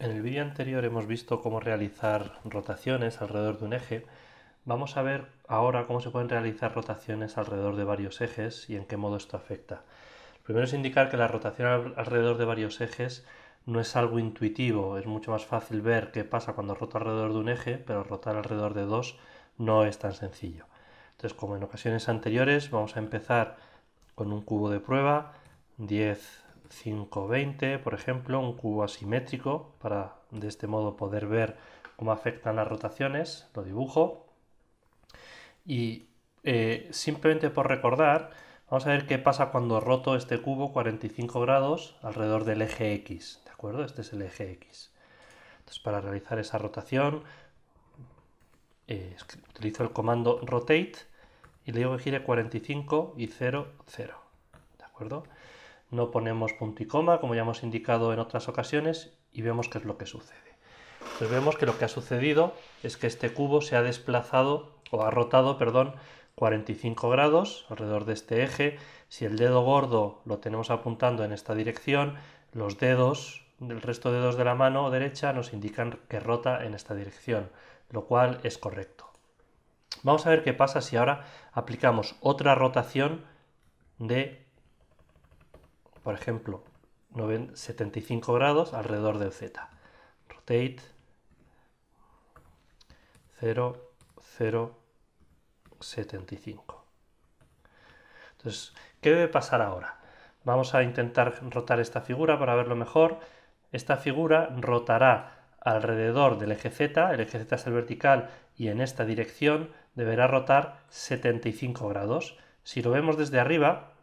En el vídeo anterior hemos visto cómo realizar rotaciones alrededor de un eje. Vamos a ver ahora cómo se pueden realizar rotaciones alrededor de varios ejes y en qué modo esto afecta. Primero es indicar que la rotación alrededor de varios ejes no es algo intuitivo, es mucho más fácil ver qué pasa cuando roto alrededor de un eje, pero rotar alrededor de dos no es tan sencillo. Entonces, como en ocasiones anteriores, vamos a empezar con un cubo de prueba, 10, 5, 20, por ejemplo, un cubo asimétrico, para de este modo poder ver cómo afectan las rotaciones. Lo dibujo y simplemente por recordar, vamos a ver qué pasa cuando roto este cubo 45 grados alrededor del eje X, ¿de acuerdo? Este es el eje X. Entonces, para realizar esa rotación, utilizo el comando rotate y le digo que gire 45 y 0, 0, ¿de acuerdo? No ponemos punto y coma, como ya hemos indicado en otras ocasiones, y vemos qué es lo que sucede. Pues vemos que lo que ha sucedido es que este cubo se ha desplazado, o ha rotado, perdón, 45 grados alrededor de este eje. Si el dedo gordo lo tenemos apuntando en esta dirección, los dedos, el resto de dedos de la mano derecha nos indican que rota en esta dirección, lo cual es correcto. Vamos a ver qué pasa si ahora aplicamos otra rotación de, por ejemplo, 75 grados alrededor del Z. Rotate 0, 0, 75. Entonces, ¿qué debe pasar ahora? Vamos a intentar rotar esta figura para verlo mejor. Esta figura rotará alrededor del eje Z, el eje Z es el vertical y en esta dirección deberá rotar 75 grados. Si lo vemos desde arriba,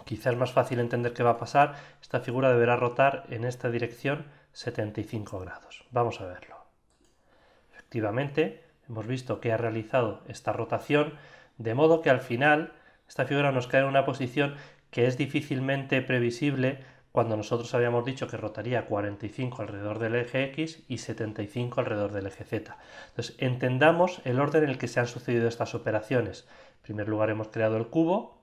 quizás es más fácil entender qué va a pasar. Esta figura deberá rotar en esta dirección 75 grados. Vamos a verlo. Efectivamente, hemos visto que ha realizado esta rotación, de modo que al final esta figura nos cae en una posición que es difícilmente previsible cuando nosotros habíamos dicho que rotaría 45 alrededor del eje X y 75 alrededor del eje Z. Entonces, entendamos el orden en el que se han sucedido estas operaciones. En primer lugar hemos creado el cubo,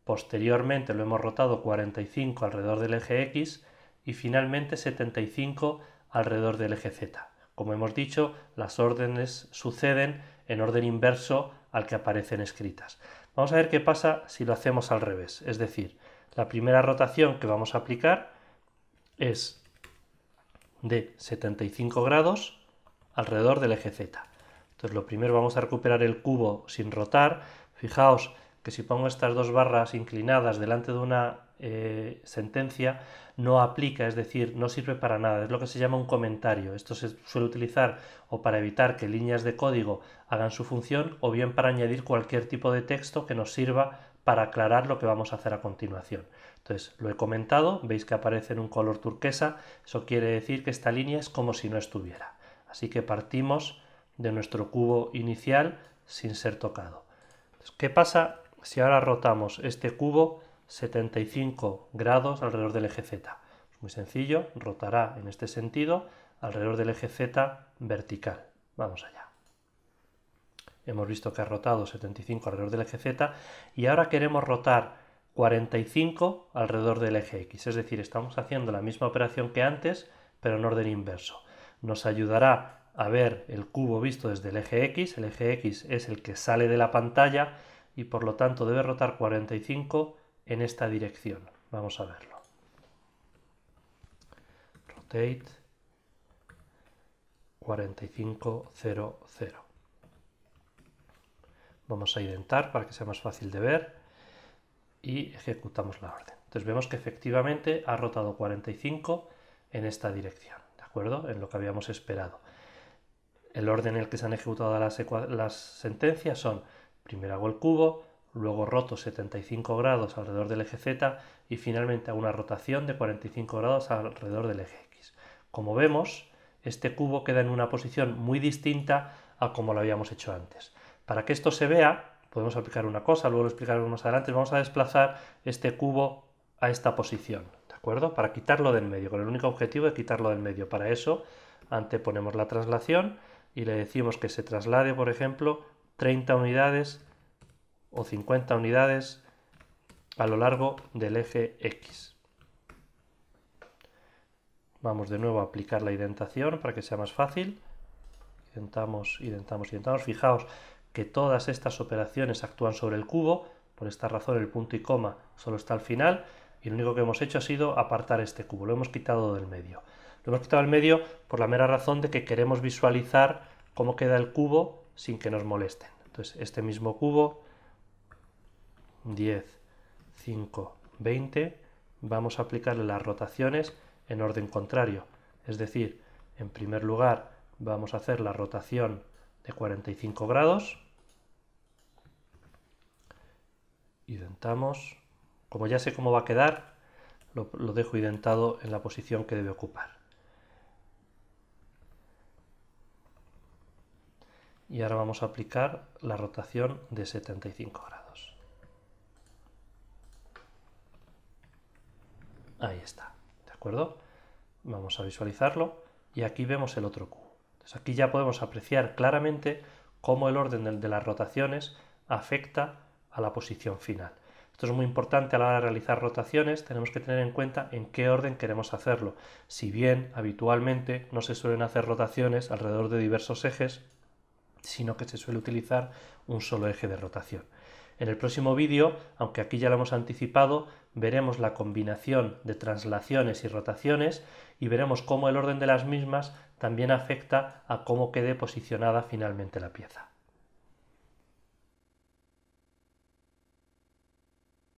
posteriormente lo hemos rotado 45 alrededor del eje X y finalmente 75 alrededor del eje Z. Como hemos dicho, las órdenes suceden en orden inverso al que aparecen escritas. Vamos a ver qué pasa si lo hacemos al revés. Es decir, la primera rotación que vamos a aplicar es de 75 grados alrededor del eje Z. Entonces, lo primero, vamos a recuperar el cubo sin rotar. Fijaos que si pongo estas dos barras inclinadas delante de una sentencia, no aplica, es decir, no sirve para nada. Es lo que se llama un comentario. Esto se suele utilizar o para evitar que líneas de código hagan su función, o bien para añadir cualquier tipo de texto que nos sirva para aclarar lo que vamos a hacer a continuación. Entonces, lo he comentado, veis que aparece en un color turquesa, eso quiere decir que esta línea es como si no estuviera. Así que partimos de nuestro cubo inicial sin ser tocado. Entonces, ¿qué pasa si ahora rotamos este cubo 75 grados alrededor del eje Z? Es muy sencillo, rotará en este sentido alrededor del eje Z vertical. Vamos allá. Hemos visto que ha rotado 75 alrededor del eje Z y ahora queremos rotar 45 alrededor del eje X. Es decir, estamos haciendo la misma operación que antes, pero en orden inverso. Nos ayudará a ver el cubo visto desde el eje X. El eje X es el que sale de la pantalla y por lo tanto debe rotar 45 en esta dirección. Vamos a verlo. Rotate 45, 0, 0. Vamos a identar para que sea más fácil de ver y ejecutamos la orden. Entonces vemos que efectivamente ha rotado 45 en esta dirección, ¿de acuerdo? En lo que habíamos esperado. El orden en el que se han ejecutado las sentencias son: primero hago el cubo, luego roto 75 grados alrededor del eje Z y finalmente hago una rotación de 45 grados alrededor del eje X. Como vemos, este cubo queda en una posición muy distinta a como lo habíamos hecho antes. Para que esto se vea, podemos aplicar una cosa, luego lo explicaremos más adelante. Vamos a desplazar este cubo a esta posición, ¿de acuerdo? Para quitarlo del medio, con el único objetivo de quitarlo del medio. Para eso, anteponemos la traslación y le decimos que se traslade, por ejemplo, 30 unidades o 50 unidades a lo largo del eje X. Vamos de nuevo a aplicar la indentación para que sea más fácil. Identamos, identamos, identamos. Fijaos que todas estas operaciones actúan sobre el cubo. Por esta razón el punto y coma solo está al final. Y lo único que hemos hecho ha sido apartar este cubo. Lo hemos quitado del medio. Lo hemos quitado del medio por la mera razón de que queremos visualizar cómo queda el cubo sin que nos molesten. Entonces este mismo cubo, 10, 5, 20, vamos a aplicarle las rotaciones en orden contrario. Es decir, en primer lugar vamos a hacer la rotación de 45 grados. Identamos. Como ya sé cómo va a quedar, lo dejo identado en la posición que debe ocupar. Y ahora vamos a aplicar la rotación de 75 grados. Ahí está, ¿de acuerdo? Vamos a visualizarlo y aquí vemos el otro cubo. Entonces aquí ya podemos apreciar claramente cómo el orden de las rotaciones afecta a la posición final. Esto es muy importante a la hora de realizar rotaciones, tenemos que tener en cuenta en qué orden queremos hacerlo. Si bien habitualmente no se suelen hacer rotaciones alrededor de diversos ejes, sino que se suele utilizar un solo eje de rotación. En el próximo vídeo, aunque aquí ya lo hemos anticipado, veremos la combinación de translaciones y rotaciones y veremos cómo el orden de las mismas también afecta a cómo quede posicionada finalmente la pieza.